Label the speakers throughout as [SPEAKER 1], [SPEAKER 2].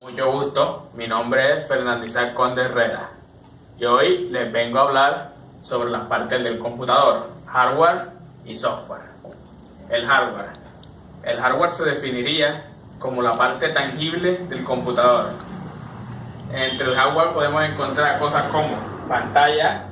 [SPEAKER 1] Mucho gusto, mi nombre es Fernando Isaac Conde Herrera y hoy les vengo a hablar sobre las partes del computador, hardware y software. El hardware. El hardware se definiría como la parte tangible del computador. Entre el hardware podemos encontrar cosas como pantalla,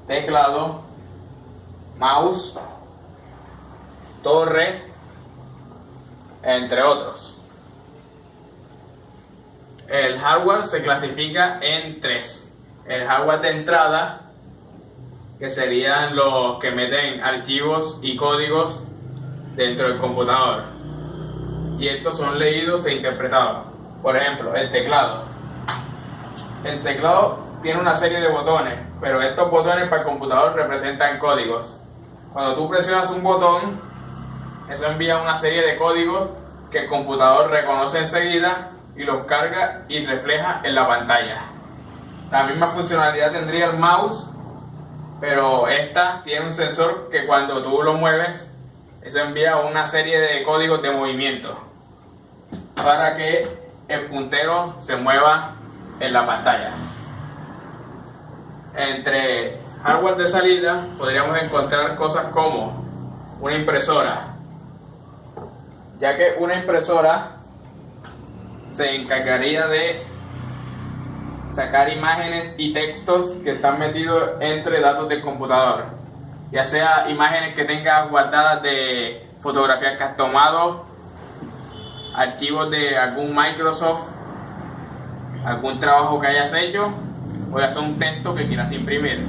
[SPEAKER 1] teclado, mouse, torre, entre otros. El hardware se clasifica en tres. El hardware de entrada, que serían los que meten archivos y códigos dentro del computador, y estos son leídos e interpretados. Por ejemplo, el teclado. El teclado tiene una serie de botones, pero estos botones para el computador representan códigos. Cuando tú presionas un botón, eso envía una serie de códigos que el computador reconoce enseguida y los carga y refleja en la pantalla. La misma funcionalidad tendría el mouse, pero esta tiene un sensor que cuando tú lo mueves, eso envía una serie de códigos de movimiento para que el puntero se mueva en la pantalla. Entre hardware de salida podríamos encontrar cosas como una impresora, ya que una impresora se encargaría de sacar imágenes y textos que están metidos entre datos del computador, ya sea imágenes que tengas guardadas de fotografías que has tomado, archivos de algún Microsoft, algún trabajo que hayas hecho, o ya sea un texto que quieras imprimir.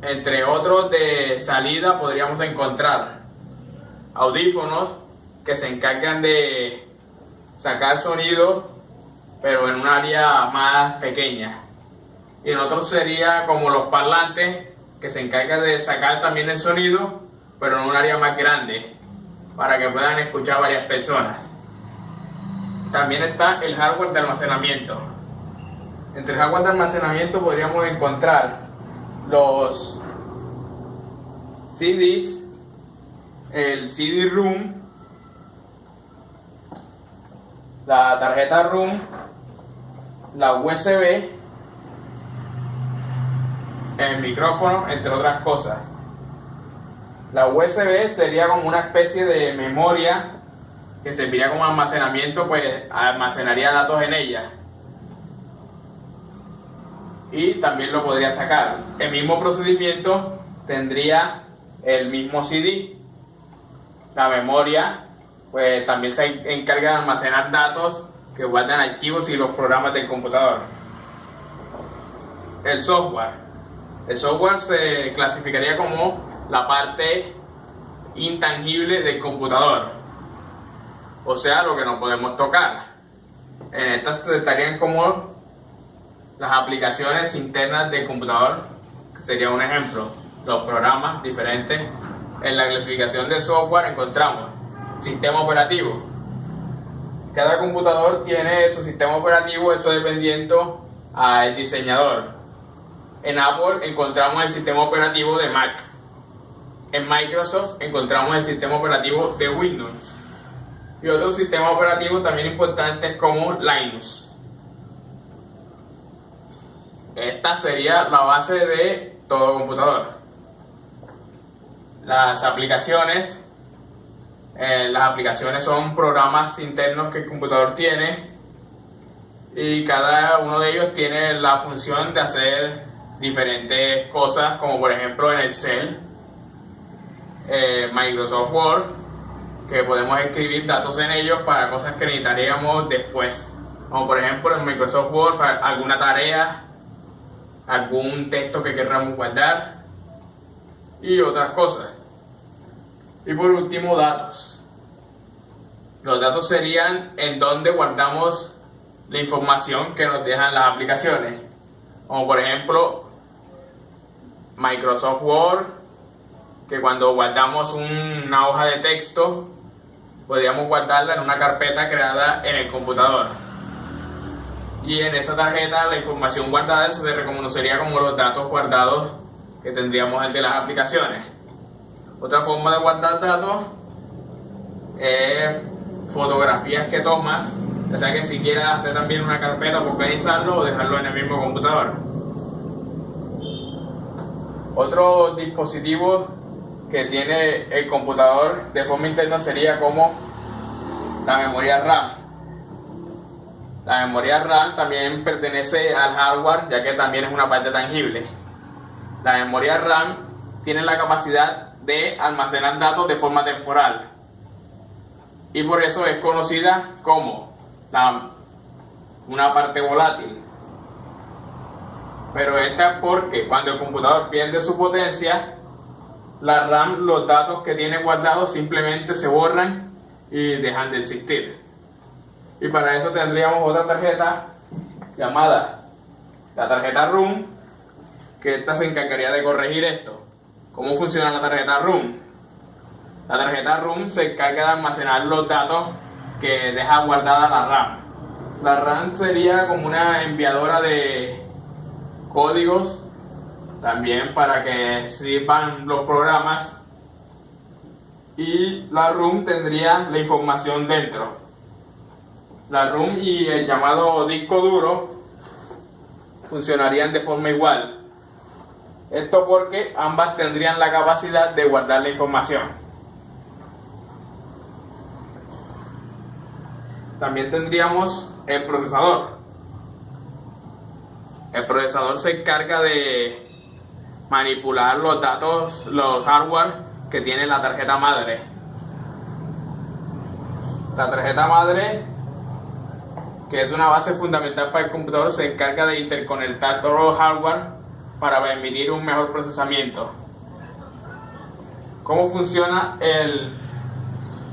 [SPEAKER 1] Entre otros de salida podríamos encontrar audífonos que se encargan de sacar sonido, pero en un área más pequeña. Y en otros sería como los parlantes, que se encargan de sacar también el sonido, pero en un área más grande, para que puedan escuchar varias personas. También está el hardware de almacenamiento. Entre el hardware de almacenamiento podríamos encontrar los CDs, el CD-ROM, la tarjeta ROM, la USB, el micrófono, entre otras cosas. La USB sería como una especie de memoria que serviría como almacenamiento, pues almacenaría datos en ella y también lo podría sacar. El mismo procedimiento tendría el mismo CD. La memoria pues también se encarga de almacenar datos que guardan archivos y los programas del computador. El software. El software se clasificaría como la parte intangible del computador, o sea, lo que no podemos tocar. En estas estarían como las aplicaciones internas del computador, que sería un ejemplo, los programas diferentes. En la clasificación de software encontramos sistema operativo. Cada computador tiene su sistema operativo, esto dependiendo al diseñador. En Apple encontramos el sistema operativo de Mac. En Microsoft encontramos el sistema operativo de Windows. Y otros sistemas operativos también importantes como Linux. Esta sería la base de todo computador. Las aplicaciones son programas internos que el computador tiene, y cada uno de ellos tiene la función de hacer diferentes cosas, como por ejemplo en Excel, Microsoft Word, que podemos escribir datos en ellos para cosas que necesitaríamos después, como por ejemplo en Microsoft Word alguna tarea, algún texto que queramos guardar y otras cosas. Y por último, datos. Los datos serían en donde guardamos la información que nos dejan las aplicaciones, como por ejemplo Microsoft Word, que cuando guardamos una hoja de texto podríamos guardarla en una carpeta creada en el computador, y en esa tarjeta la información guardada eso se reconocería como los datos guardados que tendríamos entre las aplicaciones. Otra forma de guardar datos fotografías que tomas, o sea que si quieres hacer también una carpeta para organizarlo o dejarlo en el mismo computador. Otro dispositivo que tiene el computador de forma interna sería como la memoria RAM. La memoria RAM también pertenece al hardware, ya que también es una parte tangible. La memoria RAM tiene la capacidad de almacenar datos de forma temporal y por eso es conocida como una parte volátil. Pero esta es porque cuando el computador pierde su potencia, la RAM, los datos que tiene guardados simplemente se borran y dejan de existir. Y para eso tendríamos otra tarjeta llamada la tarjeta ROM, que esta se encargaría de corregir esto. ¿Cómo funciona la tarjeta ROM? La tarjeta ROM se encarga de almacenar los datos que deja guardada la RAM. La RAM sería como una enviadora de códigos, también para que sirvan los programas, y la ROM tendría la información dentro. La ROM y el llamado disco duro funcionarían de forma igual. Esto porque ambas tendrían la capacidad de guardar la información. También tendríamos el procesador. El procesador se encarga de manipular los datos, los hardware que tiene la tarjeta madre. La tarjeta madre, que es una base fundamental para el computador, se encarga de interconectar todos los hardware para permitir un mejor procesamiento. ¿Cómo funciona el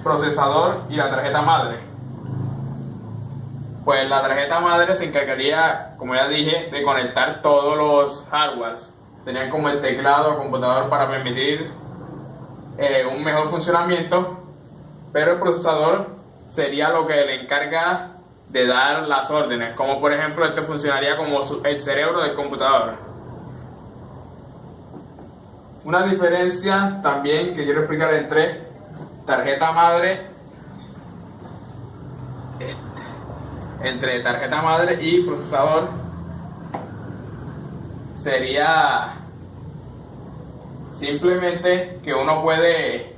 [SPEAKER 1] procesador y la tarjeta madre? Pues la tarjeta madre se encargaría, como ya dije, de conectar todos los hardwares. Serían como el teclado, computador, para permitir un mejor funcionamiento, pero el procesador sería lo que le encarga de dar las órdenes, como por ejemplo este funcionaría como el cerebro del computador. Una diferencia también que quiero explicar entre tarjeta madre y procesador sería simplemente que uno puede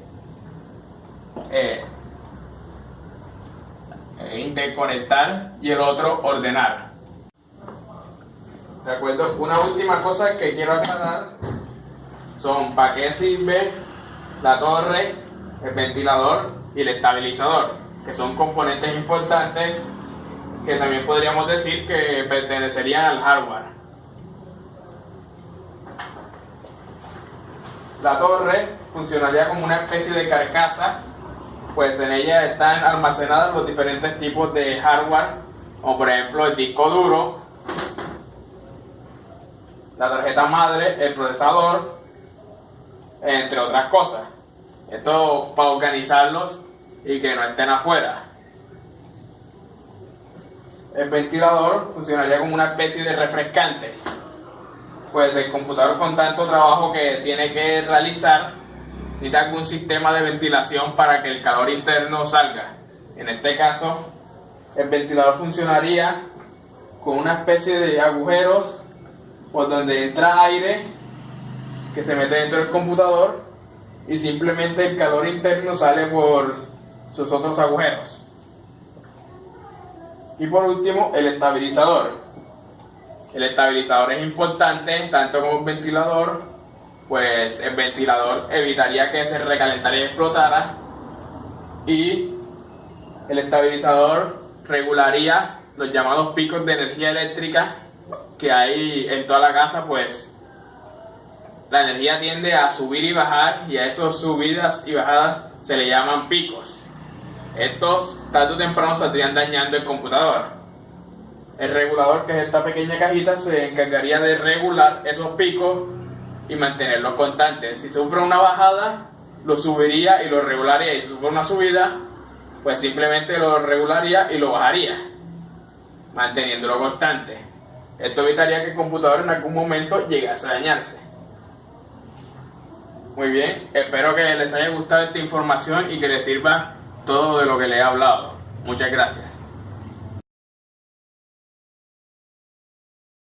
[SPEAKER 1] interconectar y el otro ordenar. De acuerdo, una última cosa que quiero aclarar son para qué sirve la torre, el ventilador y el estabilizador, que son componentes importantes que también podríamos decir que pertenecerían al hardware. La torre funcionaría como una especie de carcasa, pues en ella están almacenados los diferentes tipos de hardware, como por ejemplo el disco duro, la tarjeta madre, el procesador, entre otras cosas. Esto para organizarlos y que no estén afuera. El ventilador funcionaría como una especie de refrescante, pues el computador, con tanto trabajo que tiene que realizar, necesita algún sistema de ventilación para que el calor interno salga. En este caso, el ventilador funcionaría con una especie de agujeros por donde entra aire que se mete dentro del computador y simplemente el calor interno sale por sus otros agujeros. Y por último, el estabilizador. El estabilizador es importante tanto como el ventilador, pues el ventilador evitaría que se recalentara y explotara, y el estabilizador regularía los llamados picos de energía eléctrica que hay en toda la casa, pues la energía tiende a subir y bajar, y a esos subidas y bajadas se le llaman picos. Estos tarde o temprano saldrían dañando el computador. El regulador, que es esta pequeña cajita, se encargaría de regular esos picos y mantenerlos constantes. Si sufre una bajada, lo subiría y lo regularía, y si sufre una subida, pues simplemente lo regularía y lo bajaría, manteniéndolo constante. Esto evitaría que el computador en algún momento llegase a dañarse. Muy bien, espero que les haya gustado esta información y que les sirva todo de lo que le he hablado. Muchas gracias.